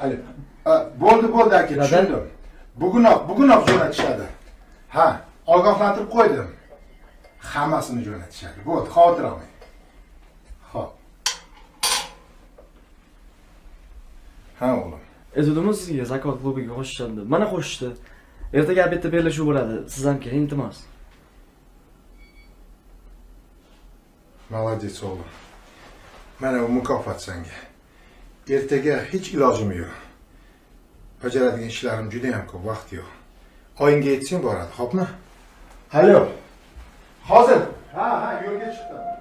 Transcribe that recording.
Ali, bo'ldi aka, tushundim. Bugunoq jo'natishadi. Ha, ogohlantirib qo'ydim. Hammasini jo'natishadi. Bo'ldi, xavotir olmang. Xo'p. Ha, o'g'lim. Ezudimiz sizga zakot klubiga qo'shishadi. Mana qo'shishdi. Ertaga obedda bellashuv bo'ladi. Siz ham keling, iltimos. Молодец, o'g'lim. Mana bu mukofot senga. Ertaga hech ilojim yo'q. Bajaradigan ishlarim juda ham ko'p, vaqt yo'q. Oyinga yetsang boradi, xo'pmi? Halo. Hozir. Ha, yo'lga chiqdim.